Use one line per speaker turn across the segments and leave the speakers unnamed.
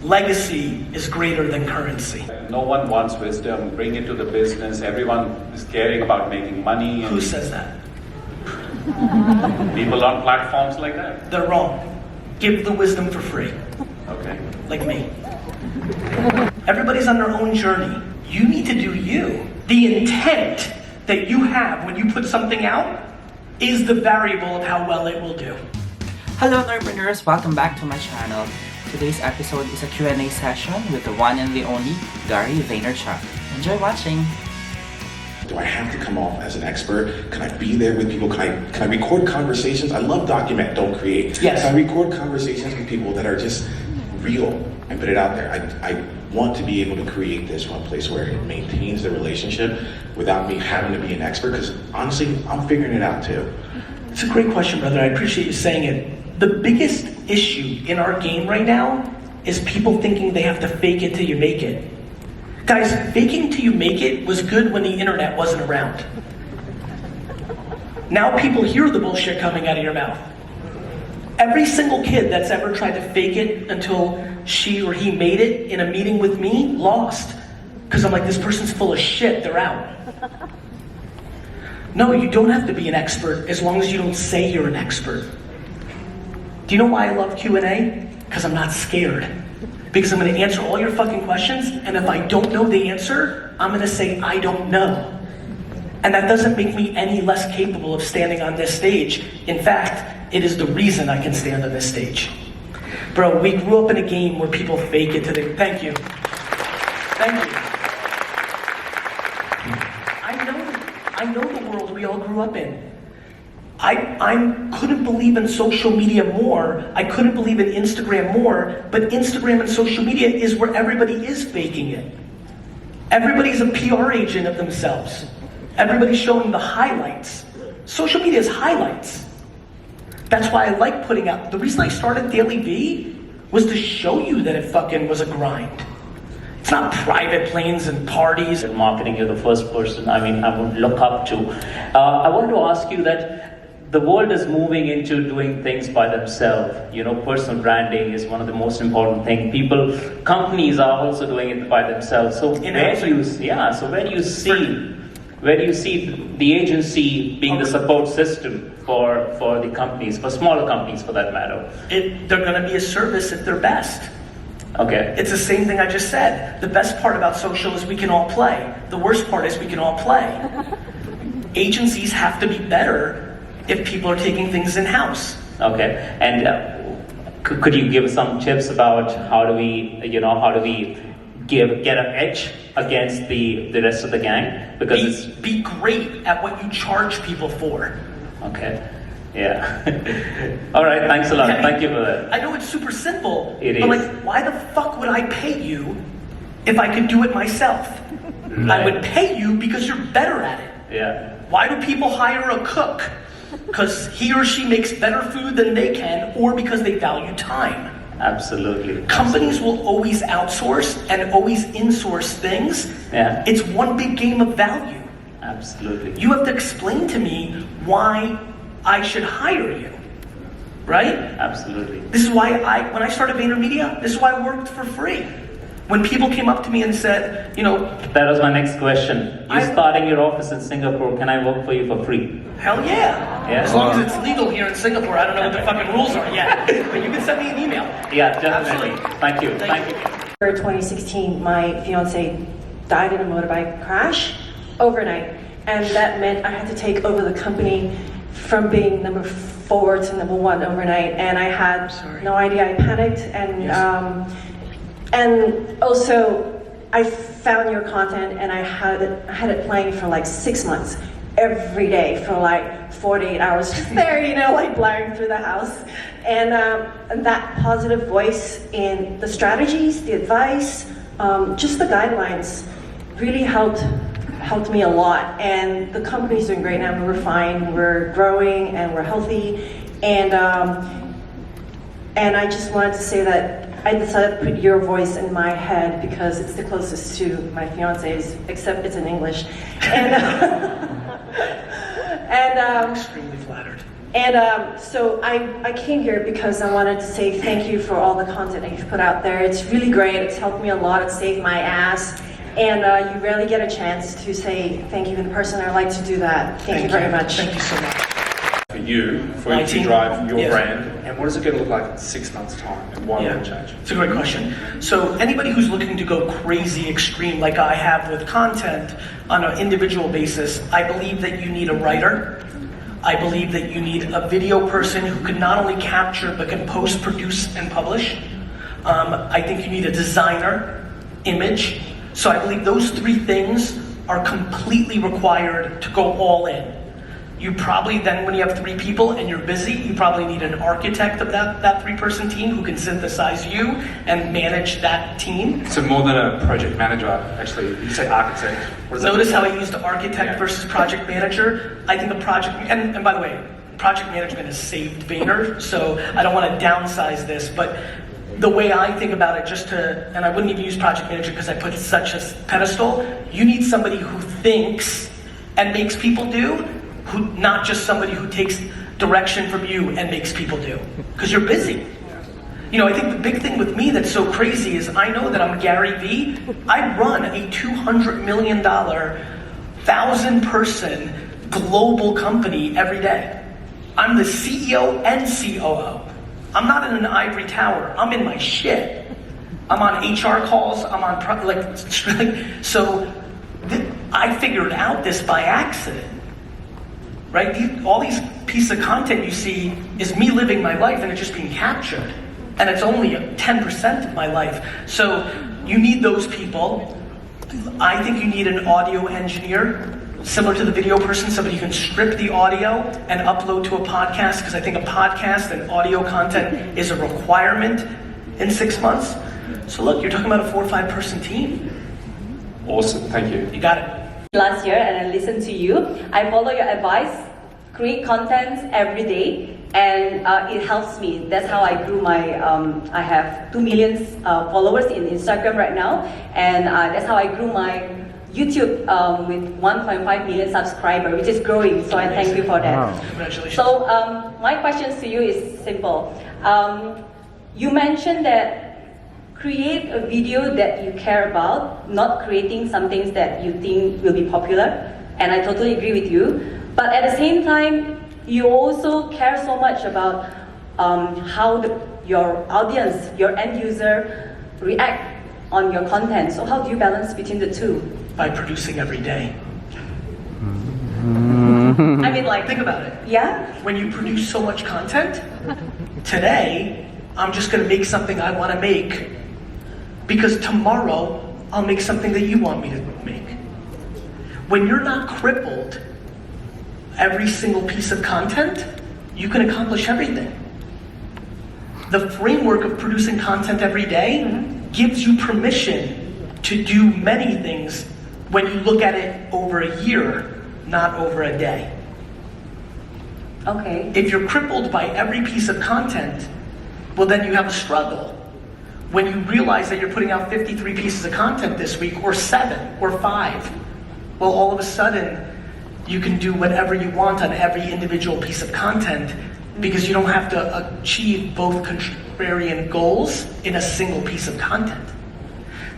Legacy is greater than currency.
No one wants wisdom. Bring it to the business. Everyone is caring about making money.
Who says that?
People on platforms like that.
They're wrong. Give the wisdom for free.
Okay.
Like me. Everybody's on their own journey. You need to do you. The intent that you have when you put something out is the variable of how well it will do.
Hello NoyPreneurs, welcome back to my channel. Today's episode is a Q&A session with the one and the only Gary Vaynerchuck. Enjoy watching!
Do I have to come off as an expert? Can I be there with people? Can I record conversations? I love document, don't create.
Yes.
Can I record conversations with people that are just real and put it out there? I want to be able to create this one place where it maintains the relationship without me having to be an expert, because honestly, I'm figuring it out too.
It's a great question, brother. I appreciate you saying it. The biggest issue in our game right now is people thinking they have to fake it till you make it. Guys, faking till you make it was good when the internet wasn't around. Now people hear the bullshit coming out of your mouth. Every single kid that's ever tried to fake it until she or he made it in a meeting with me lost. Because I'm like, this person's full of shit, they're out. No, you don't have to be an expert as long as you don't say you're an expert. Do you know why I love Q&A? Because I'm not scared. Because I'm going to answer all your fucking questions, and if I don't know the answer, I'm going to say I don't know. And that doesn't make me any less capable of standing on this stage. In fact, it is the reason I can stand on this stage. Bro, we grew up in a game where people fake it to the... Thank you. Thank you. I know the world we all grew up in. I couldn't believe in social media more. I couldn't believe in Instagram more, but Instagram and social media is where everybody is faking it. Everybody's a PR agent of themselves. Everybody's showing the highlights. Social media is highlights. That's why I like putting out, the reason I started Gary Vee was to show you that it fucking was a grind. It's not private planes and parties.
In marketing, you're the first person I would look up to. I wanted to ask you that the world is moving into doing things by themselves. You know, personal branding is one of the most important things. Companies are also doing it by themselves. So where do you see the agency being the support system for the companies, for smaller companies for that matter?
They're going to be a service at their best.
Okay.
It's the same thing I just said. The best part about social is we can all play. The worst part is we can all play. Agencies have to be better if people are taking things in-house.
Okay, and could you give some tips about how do we get an edge against the rest of the gang? Because
be great at what you charge people for.
Okay. Yeah. All right, thanks a lot. Thank you for that.
I know it's super simple,
It
but
is.
like, why the fuck would I pay you if I could do it myself?
Right.
I would pay you because you're better at it.
Yeah.
Why do people hire a cook? Because he or she makes better food than they can, or because they value time.
Absolutely.
Companies will always outsource and always insource things.
Yeah.
It's one big game of value.
Absolutely.
You have to explain to me why I should hire you, right?
Absolutely.
This is why when I started VaynerMedia, this is why I worked for free. When people came up to me and said, you know...
That was my next question. You're starting your office in Singapore, can I work for you for free?
Hell yeah.
Yeah.
As long as it's legal here in Singapore. I don't know what the fucking rules are yet. But you can send me an email.
Yeah, definitely.
Absolutely.
Thank you. Thank you.
For 2016, my fiance died in a motorbike crash overnight. And that meant I had to take over the company from being number 4 to number 1 overnight. And I had no idea. I panicked. And also, I found your content and I had it playing for like 6 months, every day for like 48 hours, just there, you know, like blaring through the house. And that positive voice in the strategies, the advice, just the guidelines really helped me a lot. And the company's doing great now. We're fine, we're growing and we're healthy. And I just wanted to say that I decided to put your voice in my head because it's the closest to my fiance's, except it's in English. And
Extremely flattered.
And so I came here because I wanted to say thank you for all the content that you've put out there. It's really great. It's helped me a lot. It saved my ass. And you rarely get a chance to say thank you in person. I'd like to do that. Thank you very much.
Thank you so much.
For you
My
to
team?
drive your
Yes.
brand, and what is it going to look like in 6 months' time, and why will it change?
It's a great question. So anybody who's looking to go crazy extreme like I have with content on an individual basis, I believe that you need a writer. I believe that you need a video person who can not only capture but can post, produce, and publish. I think you need a designer, image. So I believe those three things are completely required to go all in. You probably then, when you have three people and you're busy, you probably need an architect of that three-person team who can synthesize you and manage that team.
So more than a project manager, actually, you say architect. What does that
Notice
mean?
how I used architect versus project manager. I think a project, and by the way, project management has saved Vayner, so I don't want to downsize this, but the way I think about it, and I wouldn't even use project manager because I put such a pedestal, you need somebody who thinks and makes people do, not just somebody who takes direction from you and makes people do, because you're busy. You know, I think the big thing with me that's so crazy is I know that I'm Gary Vee. I run a $200 million, 1,000-person global company every day. I'm the CEO and COO. I'm not in an ivory tower. I'm in my shit. I'm on HR calls. I'm on I figured out this by accident. Right? All these pieces of content you see is me living my life and it's just being captured. And it's only 10% of my life. So you need those people. I think you need an audio engineer, similar to the video person, somebody who can strip the audio and upload to a podcast, because I think a podcast and audio content is a requirement in 6 months. So look, you're talking about a 4 or 5 person team.
Awesome, thank you.
You got it.
Last year, and I listened to you. I follow your advice, create content every day, and it helps me. That's how I grew my, I have 2 million followers in Instagram right now, and that's how I grew my YouTube with 1.5 million subscribers, which is growing, so I thank you for that.
Wow.
Congratulations.
So my questions to you is simple. You mentioned that create a video that you care about, not creating some things that you think will be popular, and I totally agree with you. But at the same time, you also care so much about how your audience, your end user, react on your content. So how do you balance between the two?
By producing every day.
I mean, like,
Think about it.
yeah?
When you produce so much content, today, I'm just gonna make something I wanna make, because tomorrow, I'll make something that you want me to make. When you're not crippled, every single piece of content, you can accomplish everything. The framework of producing content every day gives you permission to do many things when you look at it over a year, not over a day.
Okay.
If you're crippled by every piece of content, well, then you have a struggle. When you realize that you're putting out 53 pieces of content this week, or 7, or 5, well, all of a sudden, you can do whatever you want on every individual piece of content, because you don't have to achieve both contrarian goals in a single piece of content.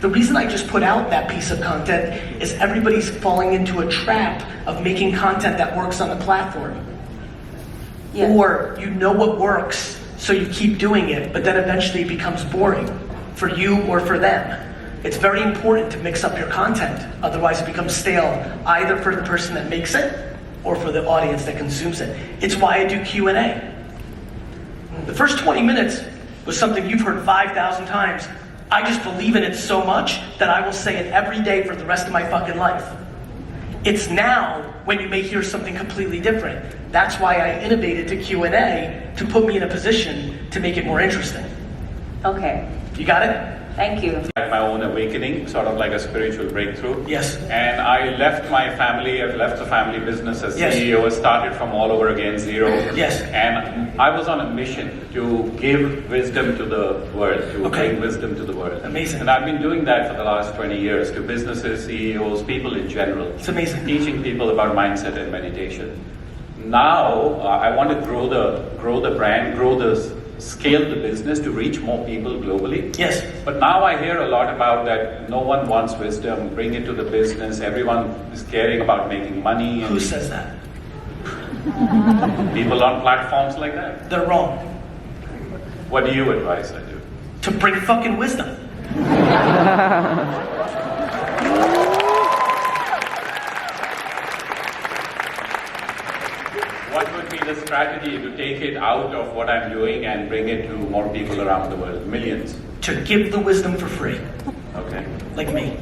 The reason I just put out that piece of content is everybody's falling into a trap of making content that works on the platform.
Yeah.
Or you know what works, so you keep doing it, but then eventually it becomes boring for you or for them. It's very important to mix up your content, otherwise it becomes stale, either for the person that makes it or for the audience that consumes it. It's why I do Q&A. The first 20 minutes was something you've heard 5,000 times. I just believe in it so much that I will say it every day for the rest of my fucking life. It's now when you may hear something completely different. That's why I innovated to Q&A, to put me in a position to make it more interesting.
Okay.
You got it?
Thank you.
Had my own awakening, sort of like a spiritual breakthrough.
Yes.
And I left my family, I've left the family business as
Yes.
CEO, started from all over again, zero.
Yes.
And I was on a mission to give wisdom to the world, to
Okay.
bring wisdom to the world.
Amazing.
And I've been doing that for the last 20 years to businesses, CEOs, people in general.
It's amazing.
Teaching people about mindset and meditation. Now I want to grow the brand, scale the business to reach more people globally.
Yes.
But now I hear a lot about that no one wants wisdom, bring it to the business, everyone is caring about making money.
Who says that?
People on platforms like that.
They're wrong.
What do you advise I do?
To bring fucking wisdom.
What would be the strategy to take it out of what I'm doing and bring it to more people around the world, millions?
To give the wisdom for free.
Okay.
Like me.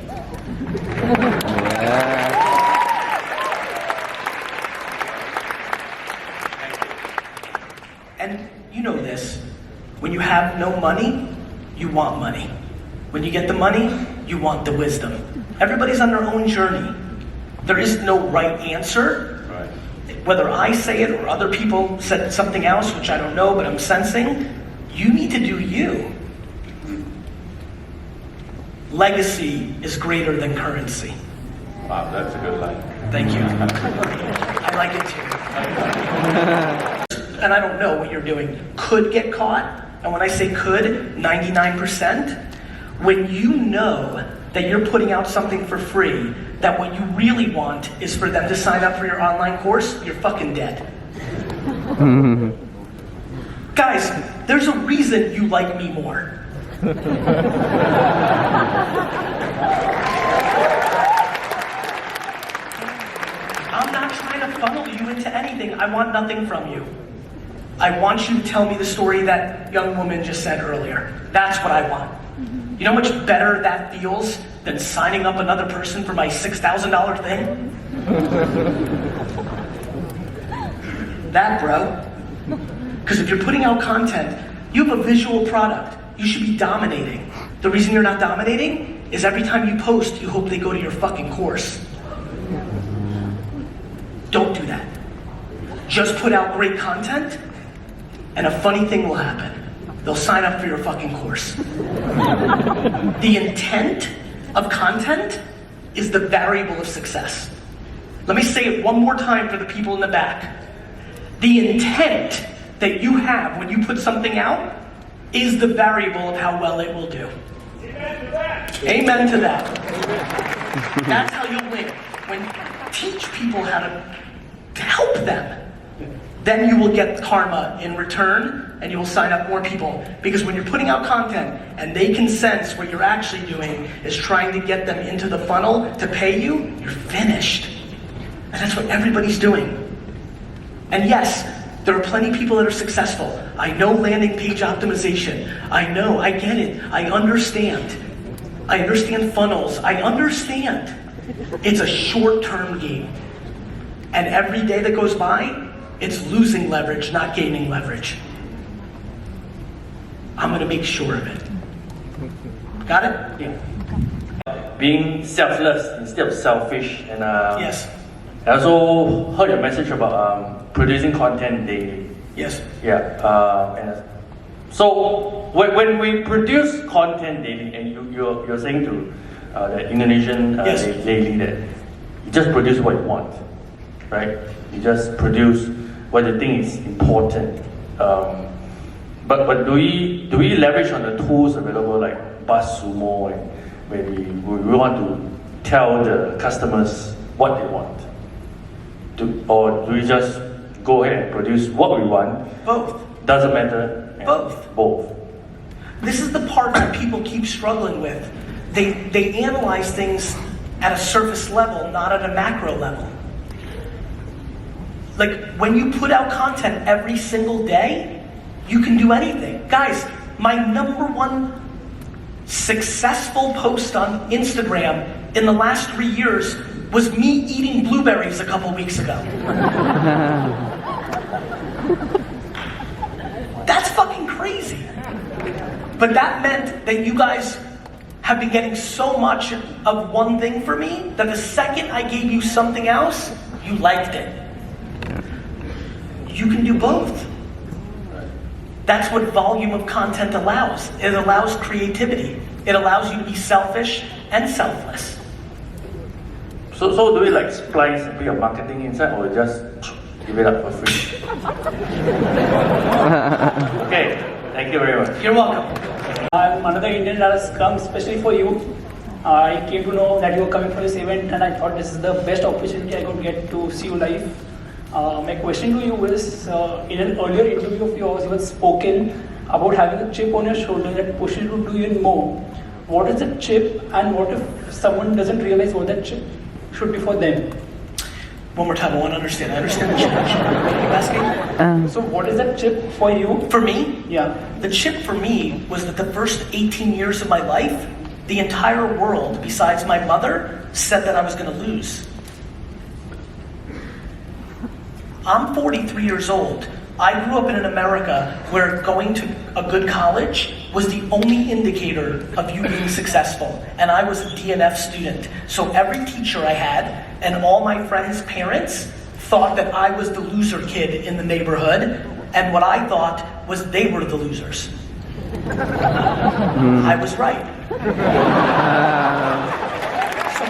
And you know this, when you have no money, you want money. When you get the money, you want the wisdom. Everybody's on their own journey. There is no right answer.
Right.
Whether I say it or other people said something else, which I don't know, but I'm sensing, you need to do you. Legacy is greater than currency.
Wow, that's a good line.
Thank you. I like it too. And I don't know what you're doing. Could get caught, and when I say could, 99%, when you know that you're putting out something for free, that what you really want is for them to sign up for your online course, you're fucking dead. Guys, there's a reason you like me more. I'm not trying to funnel you into anything. I want nothing from you. I want you to tell me the story that young woman just said earlier. That's what I want. You know how much better that feels than signing up another person for my $6,000 thing? That, bro. Because if you're putting out content, you have a visual product. You should be dominating. The reason you're not dominating is every time you post, you hope they go to your fucking course. Don't do that. Just put out great content, and a funny thing will happen. They'll sign up for your fucking course. The intent of content is the variable of success. Let me say it one more time for the people in the back. The intent that you have when you put something out is the variable of how well it will do. Amen to that. That's how you'll win. When you teach people how to help them, then you will get karma in return, and you will sign up more people. Because when you're putting out content and they can sense what you're actually doing is trying to get them into the funnel to pay you, you're finished. And that's what everybody's doing. And yes, there are plenty of people that are successful. I know landing page optimization. I know, I get it. I understand. I understand funnels. I understand. It's a short-term game. And every day that goes by, it's losing leverage, not gaining leverage. I'm gonna make sure of it. Got it? Yeah.
Being selfless instead of selfish, and
Yes.
I also heard your message about producing content daily.
Yes.
Yeah. And so when we produce content daily, and you're saying to the Indonesian
Yes.
lady that you just produce what you want, right? You just produce what you think is important. But do we leverage on the tools available like BuzzSumo, and where we want to tell the customers what they want? Or do we just go ahead and produce what we want?
Both.
Doesn't matter.
Both.
Both.
This is the part that people keep struggling with. They analyze things at a surface level, not at a macro level. Like, when you put out content every single day, you can do anything. Guys, my #1 successful post on Instagram in the last 3 years was me eating blueberries a couple weeks ago. That's fucking crazy. But that meant that you guys have been getting so much of one thing for me that the second I gave you something else, you liked it. You can do both. That's what volume of content allows. It allows creativity. It allows you to be selfish and selfless.
So do we like splice a bit of marketing inside, or just give it up for free. Okay, thank you very much.
You're welcome.
I'm another Indian that has come especially for you. I came to know that you were coming for this event and I thought this is the best opportunity I could get to see you live. My question to you is, in an earlier interview of yours, you had spoken about having a chip on your shoulder that pushes you to do even more. What is the chip, and what if someone doesn't realize what that chip should be for them?
One more time, I want to understand. I understand the chip. Keep asking.
So what is that chip for you?
For me,
Yeah.
the chip for me was that the first 18 years of my life, the entire world, besides my mother, said that I was going to lose. I'm 43 years old. I grew up in an America where going to a good college was the only indicator of you being successful. And I was a DNF student. So every teacher I had and all my friends' parents thought that I was the loser kid in the neighborhood. And what I thought was they were the losers. I was right. So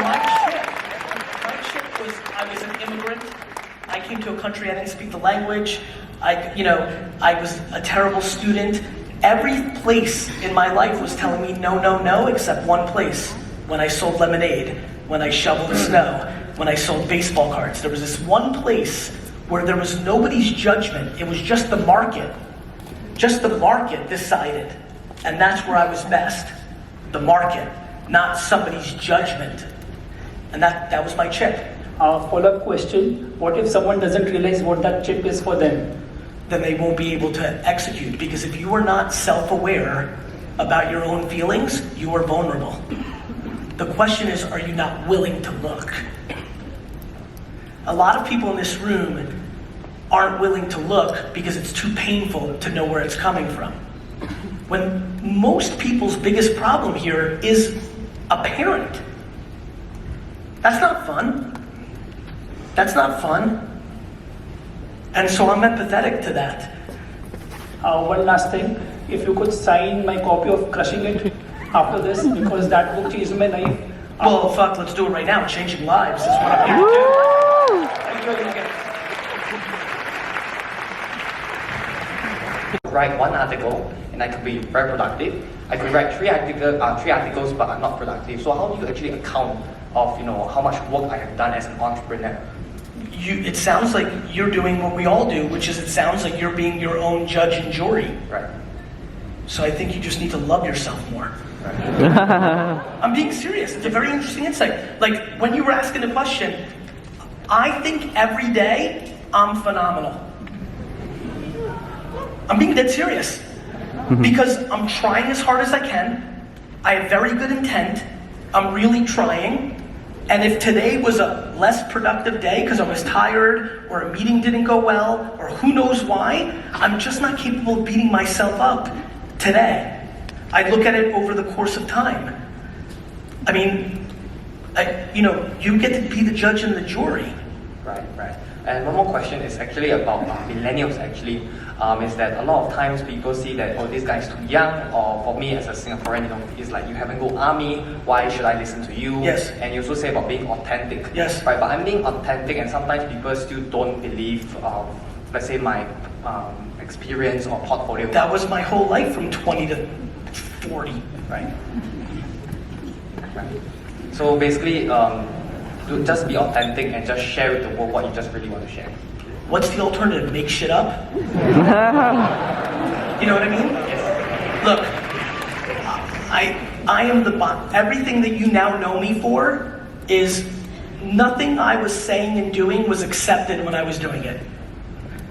my chip was I was an immigrant. I came to a country I didn't speak the language. I was a terrible student. Every place in my life was telling me no, no, no, except one place. When I sold lemonade, when I shoveled snow, when I sold baseball cards. There was this one place where there was nobody's judgment. It was just the market. Just the market decided. And that's where I was best. The market, not somebody's judgment. And that was my chip.
Follow-up question, what if someone doesn't realize what that chip is for them?
Then they won't be able to execute. Because if you are not self-aware about your own feelings, you are vulnerable. The question is, are you not willing to look? A lot of people in this room aren't willing to look because it's too painful to know where it's coming from. When most people's biggest problem here is a parent. That's not fun. That's not fun. And so I'm empathetic to that.
One last thing, if you could sign my copy of Crushing It after this, because that book changed my life.
Well, fuck, let's do it right now. Changing lives is what I'm here to do. How you doing again?
Write one article and I could be very productive. I could write three articles but I'm not productive. So how do you actually account of how much work I have done as an entrepreneur?
It sounds like you're doing what we all do, which is it sounds like you're being your own judge and jury.
Right.
So I think you just need to love yourself more.
Right.
I'm being serious. It's a very interesting insight. Like when you were asking the question, I think every day I'm phenomenal. I'm being dead serious. Because I'm trying as hard as I can. I have very good intent. I'm really trying. And if today was a less productive day because I was tired or a meeting didn't go well or who knows why, I'm just not capable of beating myself up today. I look at it over the course of time. I mean, you get to be the judge and the jury.
Right. And one more question is actually about millennials actually, is that a lot of times people see that, oh, this guy is too young, or for me as a Singaporean, it's like you haven't go army, why should I listen to you?
Yes.
And you also say about being authentic.
Yes.
Right, but I'm being authentic and sometimes people still don't believe, let's say my experience or portfolio.
That was my whole life from 20 to 40.
Right. So basically, to just be authentic and just share with the world what you just really want to share.
What's the alternative? Make shit up? You know what I mean?
Yes.
Look, I am everything that you now know me for is nothing I was saying and doing was accepted when I was doing it.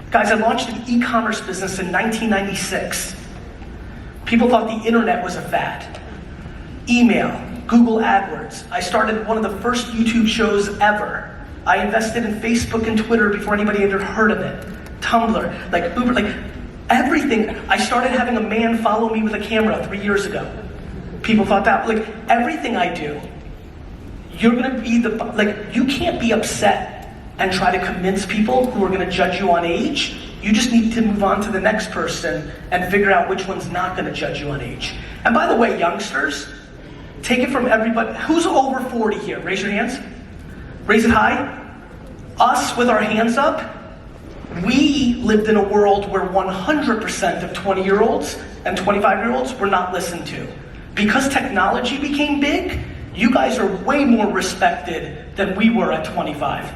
Guys, I launched an e-commerce business in 1996. People thought the internet was a fad. Email, Google AdWords. I started one of the first YouTube shows ever. I invested in Facebook and Twitter before anybody had ever heard of it. Tumblr, like Uber, like everything. I started having a man follow me with a camera 3 years ago. People thought that, like everything I do, you're gonna be you can't be upset and try to convince people who are gonna judge you on age. You just need to move on to the next person and figure out which one's not gonna judge you on age. And by the way, youngsters, take it from everybody. Who's over 40 here? Raise your hands. Raise it high. Us with our hands up. We lived in a world where 100% of 20-year-olds and 25-year-olds were not listened to. Because technology became big, you guys are way more respected than we were at 25.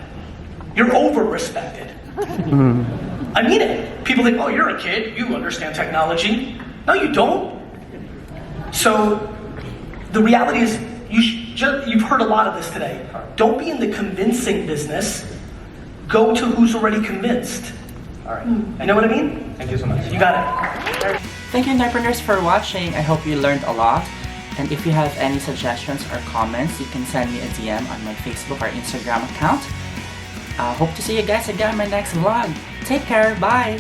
You're over-respected. I mean it. People think, oh, you're a kid, you understand technology. No, you don't. So, the reality is, you've heard a lot of this today. Don't be in the convincing business. Go to who's already convinced.
All right.
You know what I mean?
Thank you so much.
You got it.
Thank you, NoyPreneurs, for watching. I hope you learned a lot. And if you have any suggestions or comments, you can send me a DM on my Facebook or Instagram account. Hope to see you guys again in my next vlog. Take care. Bye.